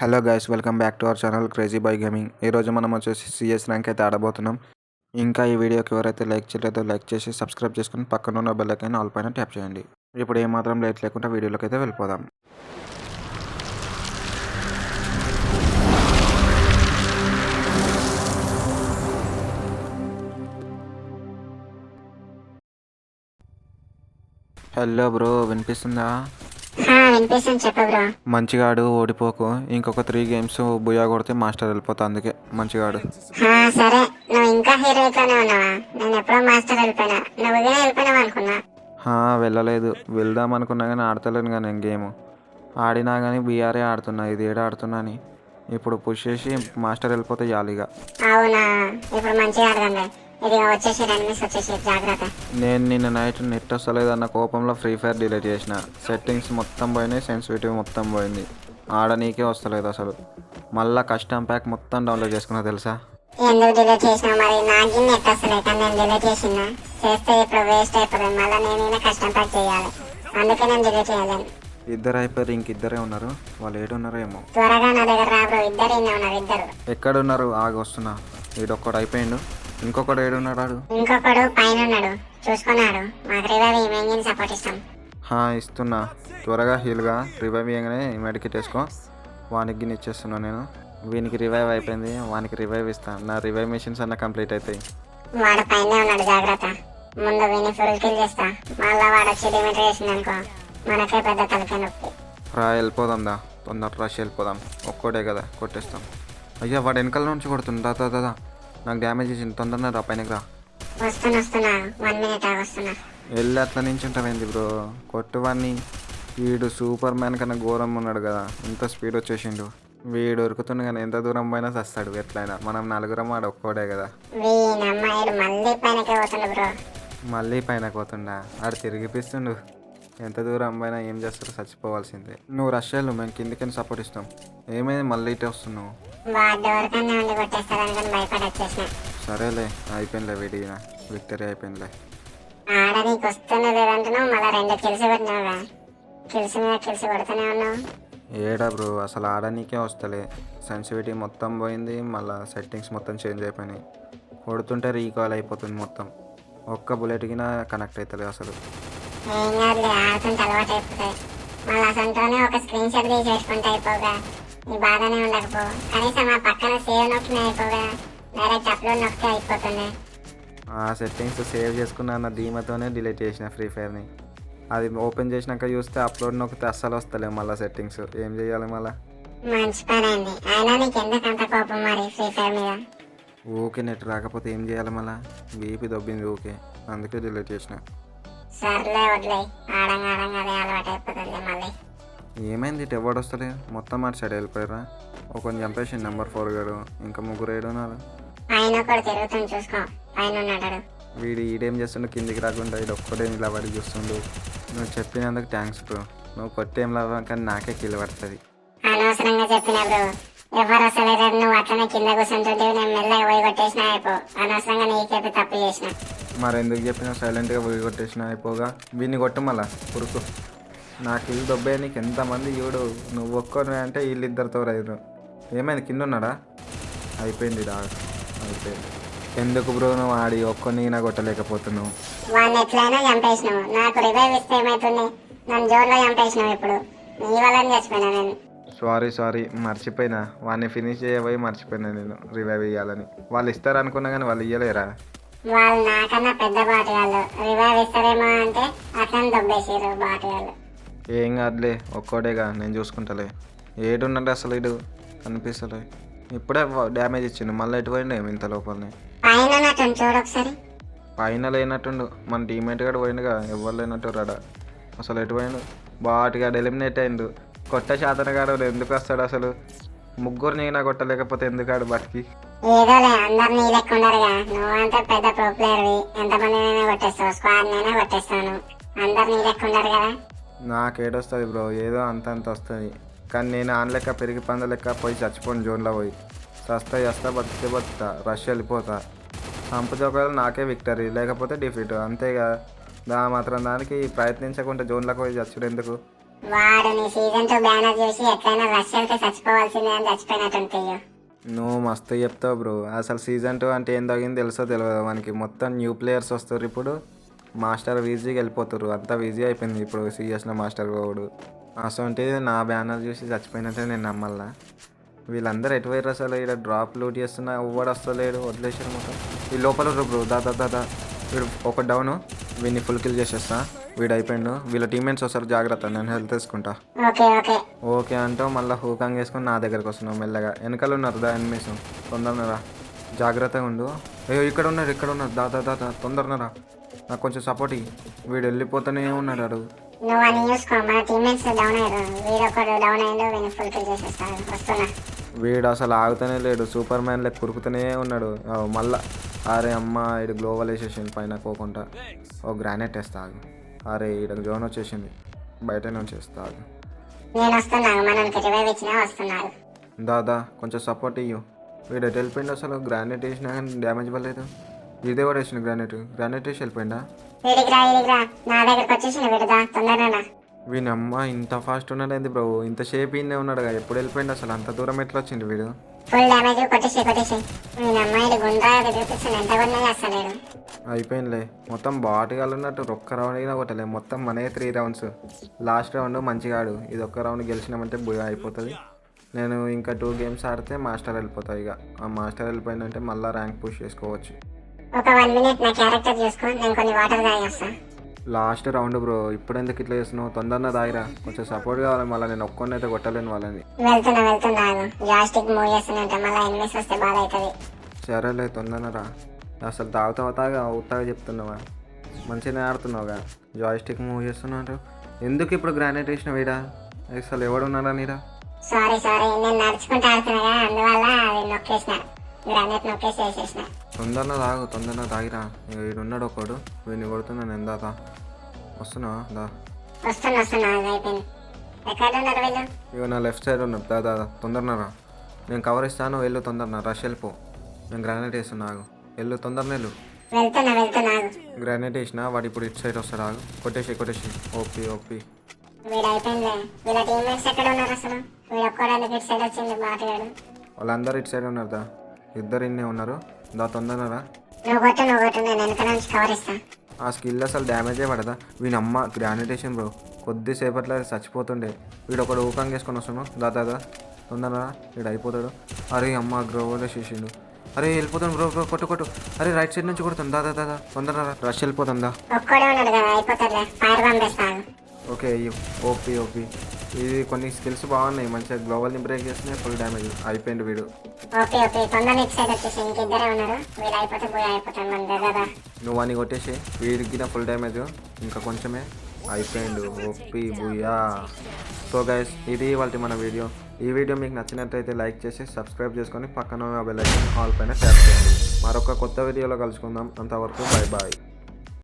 Hello guys, welcome back to our channel crazy boy gaming. ఈరోజు మనం వచ్చేసి CS rank అయితే ఆడబోతున్నాం. ఇంకా ఈ వీడియోకి ఎవరైతే లైక్ చేయలేదో లైక్ చేసి సబ్స్క్రైబ్ చేసుకుని పక్కన ఉన్న బెల్ ఐకాన్ ఆల్ పైన ట్యాప్ చేయండి. ఇప్పుడు ఏమాత్రం లేట్ లేకుండా వీడియోలోకి అయితే వెళ్ళిపోదాం. హలో బ్రో, వినిపిస్తుందా? వినిపిస్తుంది, చెప్పు బ్రో. మంచిగాడు, ఓడిపోకు. ఇంకొక 3 గేమ్స్ బుయా కొడితే మాస్టర్ వెళ్ళిపోతా. అందుకే మంచిగాడు. సరే, నువ్వు ఇంకా హీరోయిన్లోనే ఉన్నావా? నేను ఎప్పుడో మాస్టర్ వెళ్ళిపోయినా. నువ్వు కూడా వెళ్ళిపోయినావు అనుకున్నా. వెళ్ళలేదు, వెళ్దాం అనుకున్నా కానీ ఆడతలేను కానీ నేను గేమ్ ఆడినా కానీ బీఆర్ఏ ఆడుతున్నా. ఇది ఏడా ఆడుతున్నా అని ఇప్పుడు పుష్ చేసి మాస్టర్ వెళ్ళిపోతే చాలిగా. అవునా, ఇప్పుడు మంచిగా ఆడదాంలే. ఇది వచ్చేసి ఎనిమిస్ వచ్చేసి జాగ్రత్త. నేను నిన్న నైట్ నెట్ వస్తలేదన్న కోపంలో ఫ్రీ ఫైర్ డిలీట్ చేసిన. సెట్టింగ్స్ మొత్తం పోయినాయి, సెన్సిటివిటీ మొత్తం పోయింది. ఆడనీకే వస్తలేదు అసలు. మళ్ళీ కస్టమ్ ప్యాక్ మొత్తం డౌన్లోడ్ చేసుకున్నా తెలుసా. ఎందుకు డిలీట్ చేసినావు? మరి నాకు నెట్ వస్తలే కానీ నేను డిలీట్ చేసినా. చేస్తే ఇప్పుడు వేస్ట్ అయిపోతుంది. మళ్ళీ నేను కష్టం ప్యాక్ చేయాలి, అందుకే నేను డిలీట్ చేయలేను. ఇద్దరు అయిపోయారు, ఇంకిద్దరే ఉన్నారు. వాళ్ళు ఏడున్నారో ఏమో. త్వరగా నా దగ్గర రా బ్రో. ఇద్దరు ఉన్నారు. ఇద్దరు ఎక్కడున్నారు? ఆగి వస్తున్నా. వీడొక్కడు అయిపోయిండు, ఇంకొకడు ఏడున్నాడు? ఇంకొకడు పైన ఉన్నాడు, చూసుకున్నాడు. మాకు రివైవ్ ఇమేజిన్ సపోర్ట్ ఇస్తాం. ఇస్తున్నా. త్వరగా హీల్గా రివైవ్ ఇవ్వగానే మెడికిట్ వేసుకో. వానికి గిన్నె ఇచ్చేస్తున్నా నేను. వీనికి రివైవ్ అయిపోయింది, వానికి రివైవ్ ఇస్తాను. నా రివైవ్ మిషన్స్ అన్న కంప్లీట్ అవుతాయి. వాడు పైన ఉన్నాడు, జాగ్రత్త. ముందు వీని ఫుల్ కిల్ చేస్తా. మళ్ళా వాడు వచ్చి డిమిటర్ చేసింది అనుకో, మనకే పెద్ద తలకాయ నొప్పి. వెళ్ళిపోదాం దా, తొందర రష్ వెళ్ళిపోదాం. ఒక్కడే కదా, కొట్టేస్తాం. అయ్యా, వాడు వెనకాల నుంచి కొడుతుందా? దాదా నాకు డ్యామేజ్ ఇచ్చింది. తొందరగా రా, పైనకి రా. వస్తున్నా 1 minute వస్తున్నా. వెళ్ళి అట్లా నుంచి ఉంటావేంది బ్రో? కొట్టువాడిని. వీడు సూపర్ మ్యాన్ కన్నా ఘోరం ఉన్నాడు కదా, ఇంత స్పీడ్ వచ్చేసిండు. వీడు ఉరుకుతుండు కానీ ఎంత దూరం పోయినా చస్తాడు ఎట్లయినా. మనం 4 ఆడ ఒక్కోడే కదా. మళ్ళీ పైనకి పోతుండా? ఆడు తిరిగిపిస్తుండు. ఎంత దూరం పోయినా ఏం చేస్తారో చచ్చిపోవాల్సిందే. నువ్వు రష్యాలు మేము కిందికని సపోర్ట్ ఇస్తాం. ఏమైంది మళ్ళీ ఇటే వస్తున్నావు? సరేలే, అయిపోయిందిలే. వీడిన విక్టరీ అయిపోయిందిలే. ఏడా బ్రో, అసలు ఆడనీకే వస్తలే. సెన్సిటివిటీ మొత్తం పోయింది, మళ్ళీ సెట్టింగ్స్ మొత్తం చేంజ్ అయిపోయినాయి. కొడుతుంటే రీకాల్ అయిపోతుంది మొత్తం. ఒక్క బుల్లెట్కి కనెక్ట్ అవుతుంది అసలు. ఆ సెట్టింగ్స్ సేవ్ చేసుకున్న అన్న ధీమతోనే డిలీట్ చేసిన ఫ్రీ ఫైర్ని. అది ఓపెన్ చేసినాక చూస్తే అప్లోడ్ నొక్కితే అస్సలు వస్తలేవు మళ్ళీ సెట్టింగ్స్. ఏం చేయాలి మళ్ళీ? ఊకే నెట్ రాకపోతే ఏం చేయాలి మళ్ళీ? బీపీ దొబ్బింది ఊకే, అందుకే డిలీట్ చేసిన. ఏమైంది? ఎవడు వస్తలే? మొత్తం అటు సైడ్ వెళ్ళిపోయారా? ఒకరిని చంపేసి నెంబర్ 4 గారు, ఇంకా 3 ఏడున్నారు. వీడు ఈడేం చేస్తుండు? కిందికి రాకుండా ఈడు ఒక్కడే ఇలా పడి చూస్తుండు. నువ్వు చెప్పినందుకు థ్యాంక్స్ బ్రో. నువ్వు కొట్టేం లాభం కానీ నాకే కిల్ పడుతుంది. అనవసరంగా చెప్పిన బ్రో. ఎవరు అసలు నువ్వు అట్లనే కింద కూర్చుంటుంటే నేను మెల్లగా పోయి కొట్టేసిన అయిపో. అనవసరంగా నీకైతే తప్పు చేసిన. మరి ఎందుకు చెప్పినా? సైలెంట్గా పోయి కొట్టేసిన అయిపోగా. వీడిని కొట్టు మళ్ళా పురుకు. నాకు ఇల్లు దొబ్బే నీకు ఎంతమంది చూడు. నువ్వు ఒక్కరు అంటే వీళ్ళిద్దరితో రైరు. ఏమైంది? కింద ఉన్నాడా? అయిపోయింది రా, అయిపోయింది. ఎందుకు బ్రో నువ్వు ఆడి ఒక్కరిని నా కొట్టలేకపోతున్నావు? వాడిని ఎట్లయినా చంపేసినావు. నాకు రివైవ్ ఇస్తే ఏమవుతుంది? నన్ను జోరులో చంపేసినావు. ఇప్పుడు నీ వల్ల చచ్చిపోయినా నేను. సారీ మర్చిపోయినా. వాడిని ఫినిష్ చేయబోయి మర్చిపోయినా నేను రివైవ్ ఇవ్వాలని. వాళ్ళు ఇస్తారు అనుకున్నా కానీ వాళ్ళు ఇవ్వలేరా? వాళ్ళు నాకన్నా పెద్ద బాటగాళ్ళు. రివైవ్ ఇస్తారేమో అంటే అట్లని దొబ్బేసారు బాటగాళ్ళు. ఏం కాదులే, ఒక్కడేగా, నేను చూసుకుంటాలే. ఏడున్నాడు అసలు? ఇడు కనిపిస్తలే. ఇప్పుడే డ్యామేజ్ ఇచ్చిండు, మళ్ళీ ఎటు పోయిండు ఏమి ఇంత లోపలనే? పైన లేనట్టుండు. మన టీమేట్ గాడు పోయిండుగా, ఎవరు లేనట్టు రాడా అసలు. ఎటు పోయిండు? బాటిగాడు ఎలిమినేట్ అయిండు. కొట్ట శాతన గాడు ఎందుకు వస్తాడు అసలు? ముగ్గురు నేను కొట్టలేకపోతే ఎందుకు ఆడు బతికి? నాకేడొస్తుంది బ్రో, ఏదో అంత వస్తుంది. కానీ నేను ఆన్ లెక్క పెరిగి పంద లెక్క పోయి చచ్చిపోను. జోన్లో పోయి చస్తా బతుకుతా. రష్ వెళ్ళిపోతా. చంపితే ఒకవేళ నాకే విక్టరీ, లేకపోతే డిఫీట్. అంతేగా. మాత్రం దానికి ప్రయత్నించకుండా జోన్లోకి పోయి చచ్చుడు ఎందుకు? వాడు నీ సీజన్ 2 బ్యానర్ చూసి ఎట్లయినా రష్ వెళ్తే చచ్చిపోవాల్సిందే అని చచ్చిపోయినట్టుంటాయో. నువ్వు మస్తు చెప్తావు బ్రో. అసలు సీజన్ 2 అంటే ఏం తగ్గింది తెలుసో తెలియదు మనకి. మొత్తం న్యూ ప్లేయర్స్ వస్తారు ఇప్పుడు. మాస్టర్ వీజీకి వెళ్ళిపోతారు. అంతా వీజీ అయిపోయింది ఇప్పుడు సిఎస్లో మాస్టర్ పోడు. అసలు నా బ్యానర్ చూసి చచ్చిపోయినట్టే నేను నమ్మల్లా. వీళ్ళందరూ ఎటు పోయారు అసలు? ఇక్కడ డ్రాప్ లూట్ చేస్తున్నా ఎవ్వడు వస్తలేడు, వదిలేసారు మొత్తం. ఈ లోపల బ్రో దాదా వీడు ఒక డౌన్, వీడిని ఫుల్ కిల్ చేసేస్తా. వీడు అయిపోయిండు. వీళ్ళ టీమ్మేట్స్ వస్తారు, జాగ్రత్త, నేను హెల్త్ తీసుకుంటా. ఓకే అంటూ మళ్ళీ హూకాంగ్ వేసుకొని నా దగ్గరకు వస్తున్నావు మెల్లగా. వెనకాల ఉన్నారు దా ఎనిమిస్, తొందరనరా, జాగ్రత్తగా ఉండు. అయ్యో ఇక్కడ ఉన్నారు దాదా తొందరనరా, నాకు కొంచెం సపోర్ట్ ఇయ్యి. వీడు వెళ్ళిపోతూనే ఉన్నాడు అడుగు. నువ్వు అని చూసుకో, మన టీమ్మేట్స్ డౌన్ అయ్యారు. వీడొకడు డౌన్ అయ్యిందో వీడిని ఫుల్ కిల్ చేసేస్తాను. వస్తున్నా. వీడు అసలు ఆగుతూనే లేడు, సూపర్ మ్యాన్ లెక్క కురుకుతూనే ఉన్నాడు. మళ్ళా అరే అమ్మ ఇడు గ్లోవల్ వేసేసింది పైన పోకుండా. ఓ గ్రానైట్ వేస్తా ఆగు. అరే ఈడ జోన్ వచ్చేసింది, బయటనే వచ్చేస్తా. నేను వస్తున్నాను, మనకి రివైవ్ ఇచ్చినా వస్తున్నారు. దాదా కొంచెం సపోర్ట్ ఇయ్యు. వీడు ఎటు వెళ్ళిపోయిండు అసలు? గ్రానైట్ వేసినా కానీ డ్యామేజ్ పడలేదు. ఇదే కూడా వేసిండు గ్రానైట్ వేసి వెళ్ళిపోయిందా? నా దగ్గరకు వచ్చేసిండు వీడుదా, తొందరగా. వీని అమ్మ ఇంత ఫాస్ట్ ఉన్నాడు ఏంది బ్రో? ఇంత షేప్ ఇన్నే ఉన్నాడు కదా, ఎప్పుడు వెళ్ళిపోయిండు అసలు? అంత దూరం ఎట్లా వచ్చిండు వీడు? ఫుల్ డ్యామేజ్ కొట్టేసి నేను అమ్మాయిలు గుండ్రా చూపిస్తాను, ఎంత కొన్నా చేస్తలేడు. అయిపోయిందిలే, మొత్తం బాటుగాలు ఉన్నట్టు. ఒక్క రౌండ్ అయినా కొట్టలే, మొత్తం మనే 3 రౌండ్స్. లాస్ట్ రౌండ్ మంచిగా ఆడు, ఇది ఒక్క రౌండ్ గెలిచినామంటే బుయా అయిపోతుంది. నేను ఇంకా 2 గేమ్స్ ఆడితే మాస్టర్ వెళ్ళిపోతాయి. ఇక ఆ మాస్టర్ వెళ్ళిపోయిందంటే మళ్ళీ ర్యాంక్ పుష్ చేసుకోవచ్చు. ఒక 1 మినిట్ నా క్యారెక్టర్ చూసుకో, నేను కొన్ని వాటర్ తాగేస్తా. లాస్ట్ రౌండ్ బ్రో, ఇప్పుడు ఎందుకు ఇట్లా చేస్తున్నావు? తొందరగా దాగిరా, కొంచెం సపోర్ట్ కావాలి. మళ్ళీ నేను ఒక్కడిని అయితే కొట్టలేను వాళ్ళని. వెళ్తున్నా జాస్టిక్ మూవ్ చేస్తున్నట్టు మళ్ళీ ఎనిమిస్ వస్తే బాధ అవుతుంది. సరేలే తొందరగా రా. అసలు తాగుతాగా అవుతాగా చెప్తున్నావా? మంచిగానే ఆడుతున్నావుగా, జాయిస్టిక్ మూవ్ చేస్తున్నావు. ఎందుకు ఇప్పుడు గ్రానైట్ వేసిన వీడా? అసలు ఎవడున్నారా నీరా? సారీ నేను నడుచుకుంటూ ఆడుతున్నా, అందువల్ల అది నొక్కేసిన, గ్రానైట్ నొక్కేసి వేసేసిన. తొందరగా తాగిరా. వీడున్నాడు ఒకడు, వీడిని కొడుతున్నాను. ఎందాదా వస్తున్నావా? వస్తున్నా అయిపోయింది. ఎక్కడ ఉన్నారు వీళ్ళు? ఇక నా లెఫ్ట్ సైడ్ ఉన్నారు. దాదా తొందరనరా, నేను కవర్ ఇస్తాను. వెళ్ళు తొందరనా, రష్ వెళ్ళిపో. నేను గ్రానైట్ వేస్తున్నా, ఆగు. వెళ్ళు తొందరనే వెళ్ళు. వెళ్తున్నా. గ్రానైట్ వేసిన వాడు ఇప్పుడు ఇటు సైడ్ వస్తాడు, ఆగు. కొట్టేసి ఓపి. వీడు అయిపోయింది. వీళ్ళ టీమ్మేట్స్ ఎక్కడ ఉన్నారు అసలు? వీడు ఒక్కడానికి ఇటు సైడ్ వచ్చింది బాటగాడు. వాళ్ళందరూ ఇటు సైడ్ ఉన్నారు దా, ఇద్దరు ఇన్నే ఉన్నారు. తొందరరా. నువ్వు కొట్టు నేను వెనక నుంచి కవర్ ఇస్తా. ఆ స్కిల్ అసలు డ్యామేజే పడదా? వీని అమ్మ గ్రానైటేషన్ బ్రో, కొద్దిసేపట్లో చచ్చిపోతుండే. వీడు ఒకడు ఊకంగా వేసుకొని వస్తున్నాడు. దాదా తొందరరా, వీడు అయిపోతాడు. అరే అమ్మ గ్రోవర్ చేసిండు. అరే వెళ్ళిపోతాను బ్రో కొట్టు. అరే రైట్ సైడ్ నుంచి కొడుతాను. దాదా తొందరరా, రష్ వెళ్ళిపోతుందా? Okay OP. ఇది కొన్ని స్కిల్స్ బాగున్నాయి, మంచిగా గ్లోవల్ని బ్రేక్ చేస్తున్నాయి. ఫుల్ డ్యామేజ్ అయిపోయింది వీడు. నువ్వు అని కొట్టేసి వీడికి ఫుల్ డ్యామేజ్, ఇంకా కొంచెమే అయిపోయిండు. ఓపి బుయా. సో గైస్, ఇది ఇవాళ మన వీడియో. ఈ వీడియో మీకు నచ్చినట్టయితే లైక్ చేసి సబ్స్క్రైబ్ చేసుకొని పక్కన బెల్ ఐకాన్ ఆల్ పైన ట్యాప్ చేయండి. మరొక కొత్త వీడియోలో కలుసుకుందాం. అంతవరకు బాయ్.